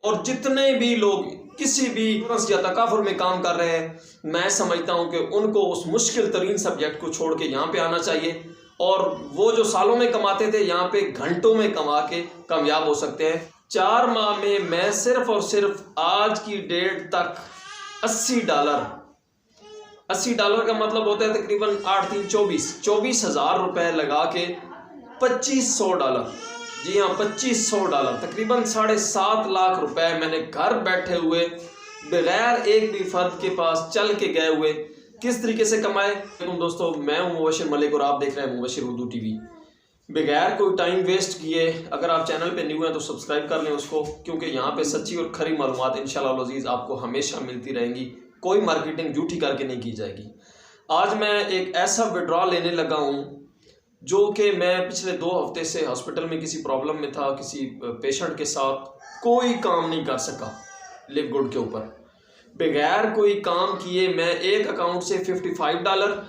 और जितने भी लोग किसी भी या तकाफुर में काम कर रहे हैं, मैं समझता हूं कि उनको उस मुश्किल तरीन सब्जेक्ट को छोड़ के यहाँ पे आना चाहिए और वो जो सालों में कमाते थे यहाँ पे घंटों में कमा के कामयाब हो सकते हैं। 4 माह में मैं सिर्फ और सिर्फ आज की डेट तक $80 का मतलब होता है तकरीबन 8×3 = 24 हजार रुपए लगा के $2500, जी हाँ $2500, तकरीबन 7.5 लाख रुपए मैंने घर बैठे हुए बगैर एक भी फर्द के पास चल के गए हुए किस तरीके से कमाए। दोस्तों, मैं हूं मुबशिर मलिक और आप देख रहे हैं मुबशिर उर्दू टीवी। बगैर कोई टाइम वेस्ट किए अगर आप चैनल पे न्यू हैं तो सब्सक्राइब कर लें उसको, क्योंकि यहाँ पे सच्ची और खरी मालूमात इंशाअल्लाह अज़ीज़ आपको हमेशा मिलती रहेंगी। कोई मार्केटिंग झूठी करके नहीं की जाएगी। आज मैं एक ऐसा विड्रॉ लेने लगा हूँ जो कि मैं पिछले 2 हफ्ते से हॉस्पिटल में किसी प्रॉब्लम में था, किसी पेशेंट के साथ कोई काम नहीं कर सका लिव गुड के ऊपर। बगैर कोई काम किए मैं एक अकाउंट से $55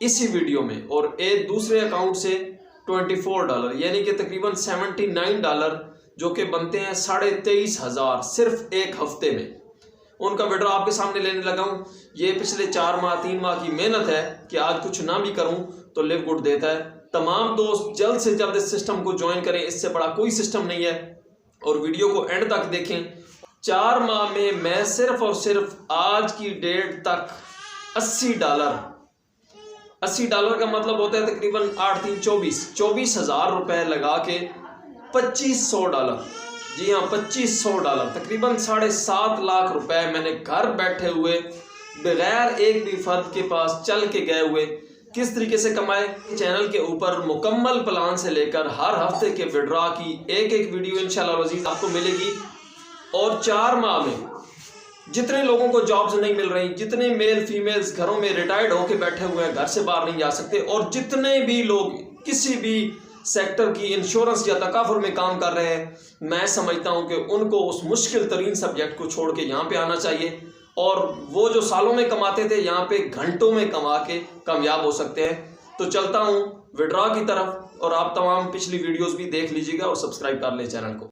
इसी वीडियो में और एक दूसरे अकाउंट से $24, यानी कि तकरीबन $79 जो कि बनते हैं 23,500 सिर्फ एक हफ्ते में, उनका विड्रॉ आपके सामने लेने लगा हूँ। ये पिछले 4 माह 3 माह की मेहनत है कि आज कुछ ना भी करूँ तो लिव गुड देता है। तमाम दोस्त जल्द से जल्द इस सिस्टम को ज्वाइन करें, इससे बड़ा कोई सिस्टम नहीं है और वीडियो को एंड तक देखें। 4 माह में मैं सिर्फ और सिर्फ आज की डेट तक $80 का मतलब होता है तकरीबन 8×3 = 24 हजार लगा के $2500, जी हाँ $2500, तकरीबन 7.5 लाख रुपए मैंने घर बैठे हुए बगैर एक भी फर्द के पास चल के गए हुए किस तरीके से कमाए। चैनल के ऊपर मुकम्मल प्लान से लेकर हर हफ्ते के विड्रॉ की एक एक वीडियो इंशाअल्लाह अज़ीज़ आपको मिलेगी। और 4 माह में जितने लोगों को जॉब्स नहीं मिल रही, जितने मेल फीमेल्स घरों में रिटायर्ड होकर बैठे हुए हैं, घर से बाहर नहीं जा सकते, और जितने भी लोग किसी भी सेक्टर की इंश्योरेंस या तकाफुर में काम कर रहे हैं, मैं समझता हूं कि उनको उस मुश्किल तरीन सब्जेक्ट को छोड़ के यहाँ पे आना चाहिए और वो जो सालों में कमाते थे यहाँ पे घंटों में कमा के कामयाब हो सकते हैं। तो चलता हूँ विड्रॉ की तरफ और आप तमाम पिछली वीडियोस भी देख लीजिएगा और सब्सक्राइब कर लें चैनल को।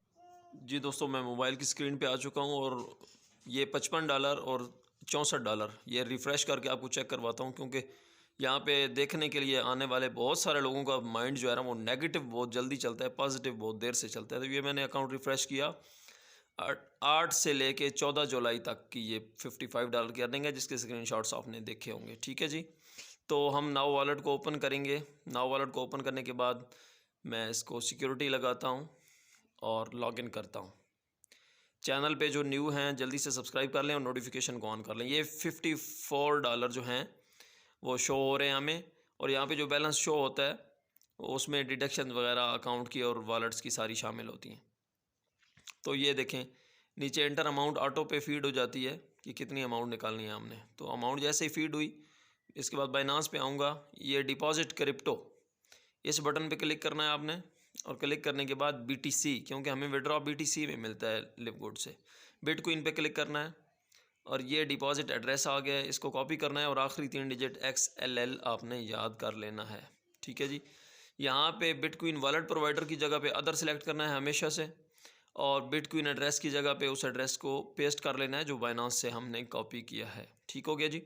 जी दोस्तों, मैं मोबाइल की स्क्रीन पे आ चुका हूँ और ये $55 और $64 ये रिफ़्रेश करके आपको चेक करवाता हूँ, क्योंकि यहाँ पे देखने के लिए आने वाले बहुत सारे लोगों का माइंड जो है ना वो नेगेटिव बहुत जल्दी चलता है, पॉजिटिव बहुत देर से चलता है। तो ये मैंने अकाउंट रिफ़्रेश किया, 8 से लेके 14 जुलाई तक की ये $55 की अर्निंग है, जिसके स्क्रीनशॉट्स आपने देखे होंगे। ठीक है जी, तो हम नाउ वॉलेट को ओपन करेंगे। नाउ वॉलेट को ओपन करने के बाद मैं इसको सिक्योरिटी लगाता हूँ और लॉगिन करता हूँ। चैनल पे जो न्यू हैं जल्दी से सब्सक्राइब कर लें और नोटिफिकेशन को ऑन कर लें। ये $54 जो हैं वो शो हो रहे हैं हमें, और यहाँ पे जो बैलेंस शो होता है उसमें डिडक्शन वगैरह अकाउंट की और वॉलेट्स की सारी शामिल होती हैं। तो ये देखें नीचे एंटर अमाउंट ऑटो पे फीड हो जाती है कि कितनी अमाउंट निकालनी है हमने। तो अमाउंट जैसे ही फीड हुई, इसके बाद बाइनांस पे आऊँगा, ये डिपॉजिट क्रिप्टो इस बटन पे क्लिक करना है आपने, और क्लिक करने के बाद BTC, क्योंकि हमें विड्रॉ BTC में मिलता है लिव गुड से, बिटकॉइन पे क्लिक करना है और ये डिपॉजिट एड्रेस आ गया है, इसको कॉपी करना है और आखिरी 3 डिजिट XLL आपने याद कर लेना है। ठीक है जी, यहाँ पे बिटकॉइन वॉलेट प्रोवाइडर की जगह पे अदर सेलेक्ट करना है हमेशा से, और बिटकॉइन एड्रेस की जगह पे उस एड्रेस को पेस्ट कर लेना है जो बाइनांस से हमने कॉपी किया है। ठीक हो गया जी।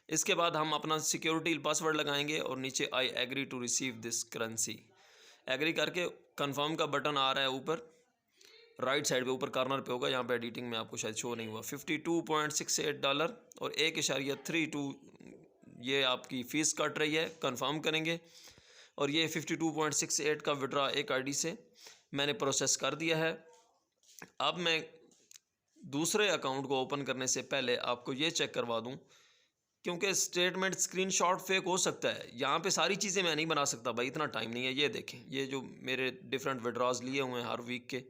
इसके बाद हम अपना सिक्योरिटी पासवर्ड लगाएंगे और नीचे I agree to receive this currency, agree करके कंफर्म का बटन आ रहा है ऊपर राइट साइड पे, ऊपर कॉर्नर पे होगा, यहाँ पे एडिटिंग में आपको शायद शो नहीं हुआ। $52.68 और 1.32 ये आपकी फ़ीस कट रही है, कंफर्म करेंगे। और ये 52.68 का विड्रॉ एक आईडी से मैंने प्रोसेस कर दिया है। अब मैं दूसरे अकाउंट को ओपन करने से पहले आपको ये चेक करवा दूँ, क्योंकि स्टेटमेंट स्क्रीनशॉट फेक हो सकता है। यहाँ पे सारी चीज़ें मैं नहीं बना सकता भाई, इतना टाइम नहीं है। ये देखें, ये जो मेरे डिफरेंट विड्रॉज लिए हुए हैं हर वीक के,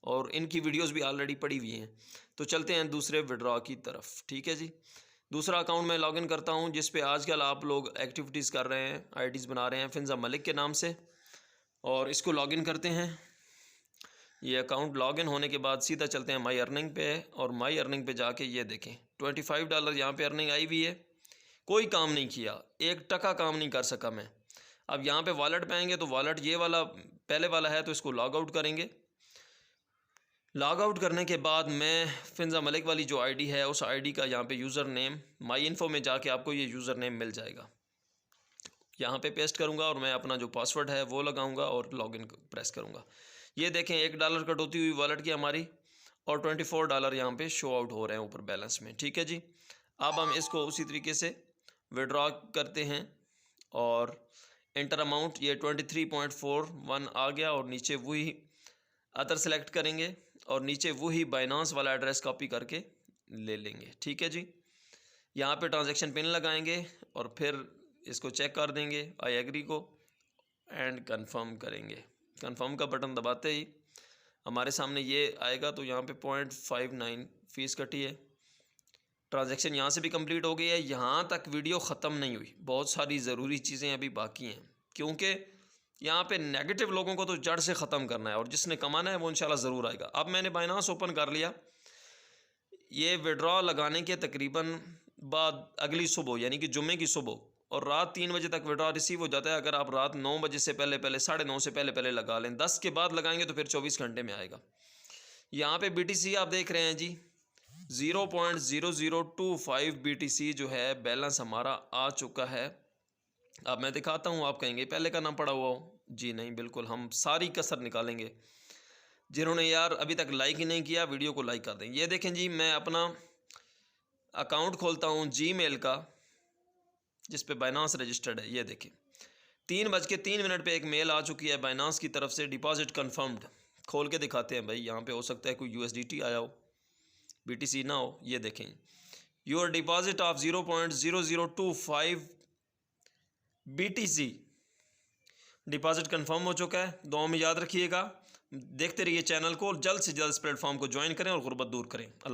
और इनकी वीडियोस भी ऑलरेडी पड़ी हुई हैं। तो चलते हैं दूसरे विड्रॉ की तरफ। ठीक है जी, दूसरा अकाउंट मैं लॉगिन करता हूँ जिस पे आजकल आप लोग एक्टिविटीज़ कर रहे हैं, आईडीज़ बना रहे हैं फिंजा मलिक के नाम से, और इसको लॉगिन करते हैं। ये अकाउंट लॉगिन होने के बाद सीधा चलते हैं माई अर्निंग पे, और माई अर्निंग पे जाके ये देखें $25 यहाँ पे अर्निंग आई हुई है। कोई काम नहीं किया, 1 टका काम नहीं कर सका मैं। अब यहाँ पे वॉलेट पे आएंगे तो वॉलेट ये वाला पहले वाला है, तो इसको लॉग आउट करेंगे। लॉग आउट करने के बाद मैं फिंजा मलिक वाली जो आईडी है उस आईडी का यहाँ पे यूज़र नेम माई इन्फो में जाके आपको ये यूज़र नेम मिल जाएगा, यहाँ पे पेस्ट करूँगा और मैं अपना जो पासवर्ड है वो लगाऊँगा और लॉगिन प्रेस करूँगा। ये देखें $1 कटौती हुई वॉलेट की हमारी और $24 यहाँ पे शो आउट हो रहे हैं ऊपर बैलेंस में। ठीक है जी, अब हम इसको उसी तरीके से विड्रॉ करते हैं और एंटर अमाउंट ये 23.41 आ गया और नीचे वही अदर सेलेक्ट करेंगे और नीचे वही बाइनांस वाला एड्रेस कॉपी करके ले लेंगे। ठीक है जी, यहाँ पे ट्रांजैक्शन पिन लगाएंगे और फिर इसको चेक कर देंगे आई एग्री को एंड कंफर्म करेंगे। कंफर्म का बटन दबाते ही हमारे सामने ये आएगा, तो यहाँ पे 0.59 फ़ीस कटी है। ट्रांजैक्शन यहाँ से भी कंप्लीट हो गई है। यहाँ तक वीडियो ख़त्म नहीं हुई, बहुत सारी ज़रूरी चीज़ें अभी बाकी हैं, क्योंकि यहाँ पे नेगेटिव लोगों को तो जड़ से ख़त्म करना है और जिसने कमाना है वो इंशाल्लाह ज़रूर आएगा। अब मैंने बाइनांस ओपन कर लिया, ये विड्रॉ लगाने के तकरीबन बाद अगली सुबह यानी कि जुम्मे की सुबह और रात 3 बजे तक विड्रॉ रिसीव हो जाता है। अगर आप रात 9 बजे से पहले 9:30 से पहले लगा लें, 10 के बाद लगाएंगे तो फिर 24 घंटे में आएगा। यहाँ पे BTC आप देख रहे हैं जी 0.0025 BTC जो है बैलेंस हमारा आ चुका है। अब मैं दिखाता हूँ, आप कहेंगे पहले का नाम पड़ा हुआ हो, जी नहीं, बिल्कुल हम सारी कसर निकालेंगे। जिन्होंने यार अभी तक लाइक ही नहीं किया वीडियो को लाइक कर दें। ये देखें जी, मैं अपना अकाउंट खोलता हूँ जीमेल का जिस पे बाइनांस रजिस्टर्ड है। ये देखें 3:03 पे एक मेल आ चुकी है बाइनांस की तरफ से, डिपॉजिट कन्फर्म्ड। खोल के दिखाते हैं भाई, यहाँ पे हो सकता है कोई USDT आया हो, BTC ना हो। ये देखें your deposit of 0.0025 BTC deposit confirm हो चुका है। दुआ में याद रखिएगा, देखते रहिए चैनल को, जल्द से जल्द इस प्लेटफॉर्म को ज्वाइन करें और गुर्बत दूर करें। अल्लाह।